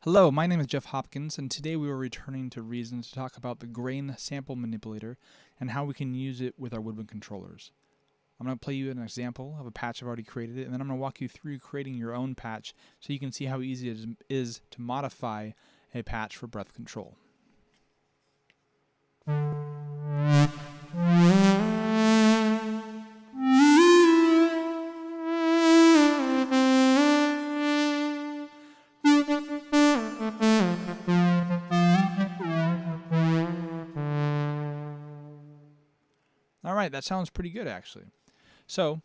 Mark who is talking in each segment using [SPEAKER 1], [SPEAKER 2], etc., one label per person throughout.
[SPEAKER 1] Hello, my name is Jeff Hopkins, and today we are returning to Reason to talk about the grain sample manipulator and how we can use it with our woodwind controllers. I'm going to play you an example of a patch I've already created, and then I'm going to walk you through creating your own patch so you can see how easy it is to modify a patch for breath control. Alright, that sounds pretty good actually. So,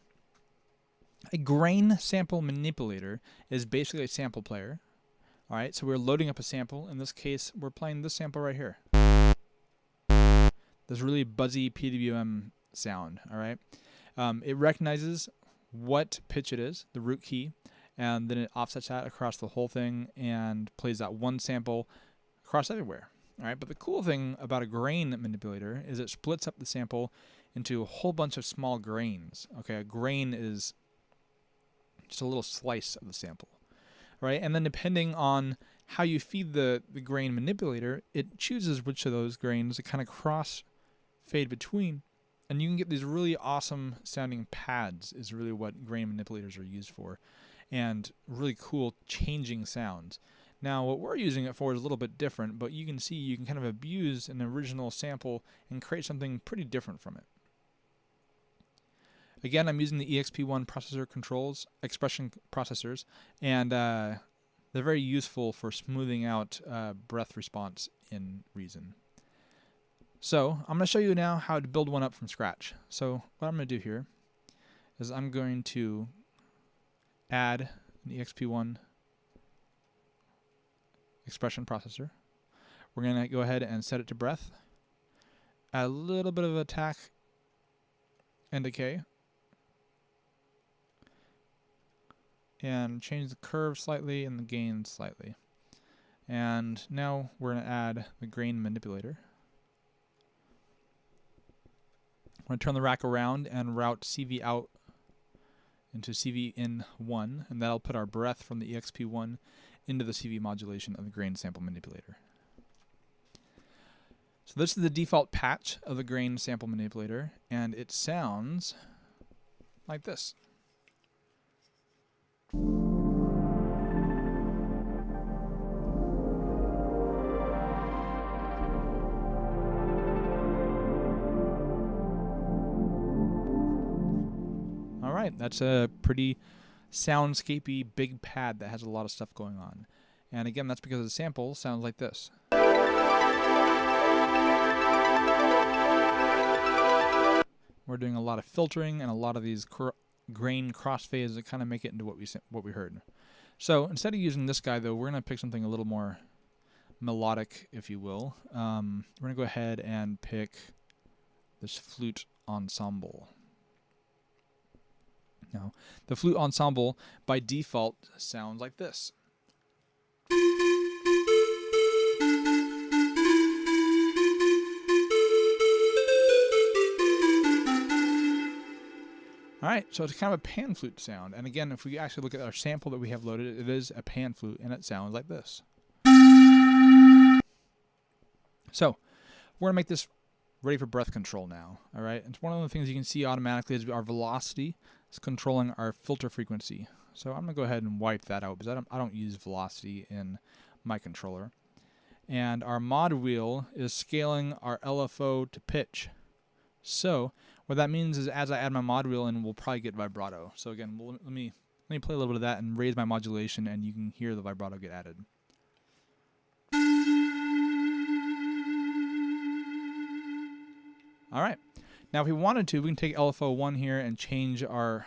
[SPEAKER 1] a grain sample manipulator is basically a sample player. Alright, so we're loading up a sample. In this case, we're playing this sample right here. This really buzzy PWM sound. Alright, it recognizes what pitch it is, the root key, and then it offsets that across the whole thing and plays that one sample across everywhere. Alright, but the cool thing about a grain manipulator is it splits up the sample into a whole bunch of small grains. Okay, a grain is just a little slice of the sample, right? And then depending on how you feed the grain manipulator, it chooses which of those grains to kind of cross fade between, and you can get these really awesome sounding pads is really what grain manipulators are used for, and really cool changing sounds. Now what we're using it for is a little bit different, but you can see you can kind of abuse an original sample and create something pretty different from it. Again, I'm using the EXP1 processor controls, expression processors, and they're very useful for smoothing out breath response in Reason. So I'm going to show you now how to build one up from scratch. So what I'm going to do here is I'm going to add an EXP1 expression processor. We're going to go ahead and set it to breath, add a little bit of attack and decay, and change the curve slightly and the gain slightly. And now we're going to add the grain manipulator. I'm going to turn the rack around and route CV out into CV in 1, and that'll put our breath from the EXP1 into the CV modulation of the grain sample manipulator. So this is the default patch of the grain sample manipulator, and it sounds like this. Alright, that's a pretty soundscapey big pad that has a lot of stuff going on. And again, that's because the sample sounds like this. We're doing a lot of filtering and a lot of these grain crossfades that kind of make it into what we heard. So instead of using this guy though, we're going to pick something a little more melodic, if you will. We're going to go ahead and pick this Flute Ensemble. Now, the Flute Ensemble by default sounds like this. Alright, so it's kind of a pan flute sound. And again, if we actually look at our sample that we have loaded, it is a pan flute, and it sounds like this. So, we're going to make this ready for breath control now. Alright, it's one of the things you can see automatically is our velocity is controlling our filter frequency. So I'm going to go ahead and wipe that out because I don't use velocity in my controller. And our mod wheel is scaling our LFO to pitch. So what that means is as I add my mod wheel in, we'll probably get vibrato. So again, let me play a little bit of that and raise my modulation, and you can hear the vibrato get added. Alright, now if we wanted to, we can take LFO1 here and change our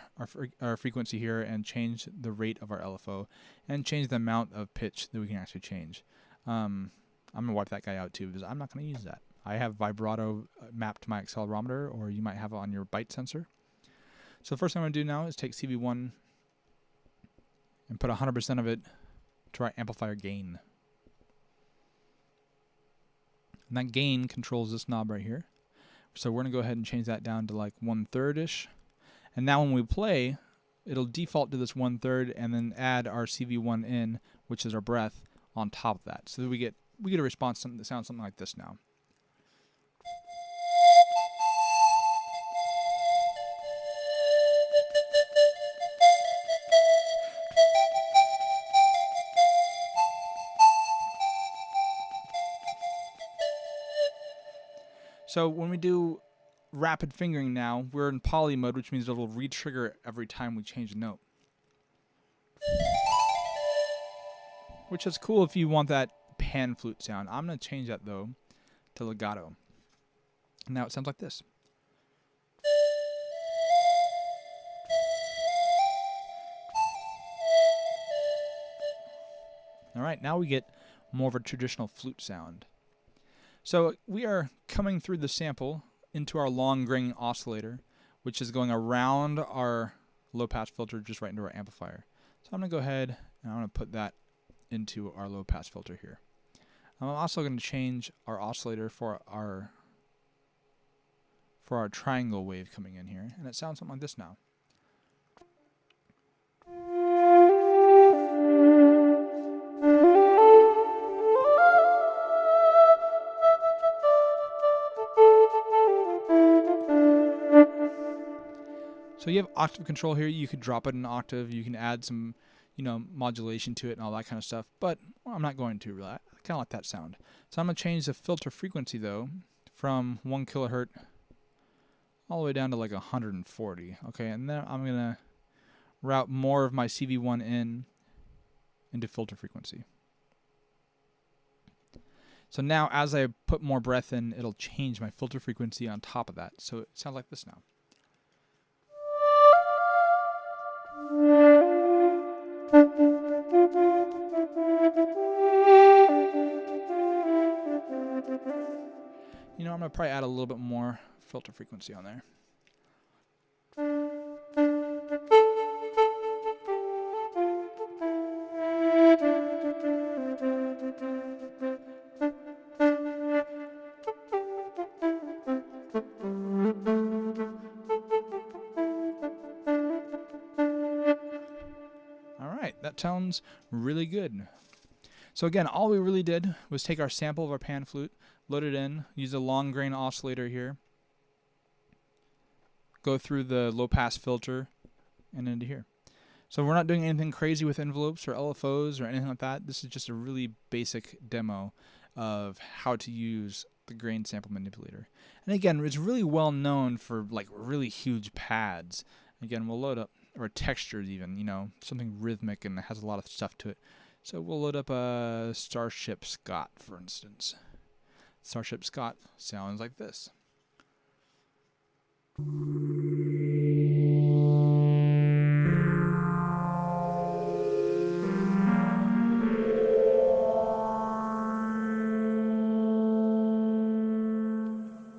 [SPEAKER 1] frequency here and change the rate of our LFO and change the amount of pitch that we can actually change. I'm going to wipe that guy out too because I'm not going to use that. I have vibrato mapped to my accelerometer, or you might have it on your byte sensor. So the first thing I'm going to do now is take CV1 and put 100% of it to our amplifier gain. And that gain controls this knob right here. So we're going to go ahead and change that down to like 1/3-ish. And now when we play, it'll default to this 1/3 and then add our CV1 in, which is our breath, on top of that. So that we get a response that sounds something like this now. So when we do rapid fingering now, we're in poly mode, which means it'll re-trigger every time we change a note. Which is cool if you want that pan flute sound. I'm going to change that, though, to legato. Now it sounds like this. All right, now we get more of a traditional flute sound. So we are coming through the sample into our long grain oscillator, which is going around our low pass filter just right into our amplifier. So I'm going to go ahead and I'm going to put that into our low pass filter here. I'm also going to change our oscillator for our triangle wave coming in here, and it sounds something like this now. So you have octave control here. You could drop it an octave. You can add some, modulation to it and all that kind of stuff. But I'm not going to really. I kind of like that sound. So I'm going to change the filter frequency though from 1 kilohertz all the way down to like 140. Okay, and then I'm going to route more of my CV1 into filter frequency. So now as I put more breath in, it'll change my filter frequency on top of that. So it sounds like this now. I'm going to probably add a little bit more filter frequency on there. All right, that sounds really good. So again, all we really did was take our sample of our pan flute, load it in, use a long grain oscillator here, go through the low pass filter, and into here. So we're not doing anything crazy with envelopes or LFOs or anything like that. This is just a really basic demo of how to use the grain sample manipulator. And again, it's really well known for like really huge pads. Again, we'll load up, or textures even, something rhythmic and has a lot of stuff to it. So we'll load up a Starship Scott, for instance. Starship Scott sounds like this.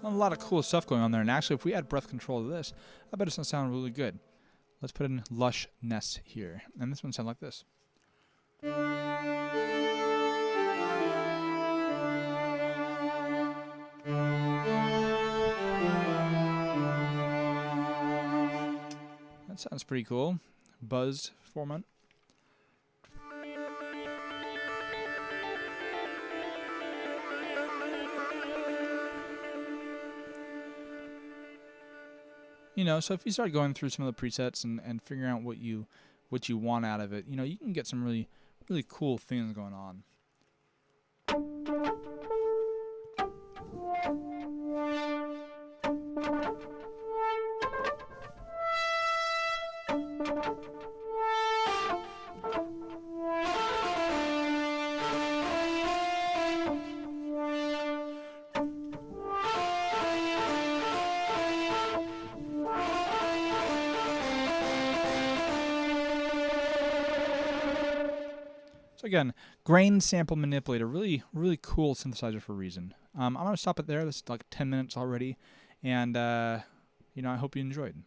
[SPEAKER 1] A lot of cool stuff going on there, and actually if we add breath control to this, I bet it's going to sound really good. Let's put in lushness here, and this one sounds like this. That sounds pretty cool. Buzzed format. So if you start going through some of the presets and figuring out what you want out of it, you can get some really cool things going on. So again, grain sample manipulator, really cool synthesizer for a reason. I'm going to stop it there. This is like 10 minutes already, and I hope you enjoyed.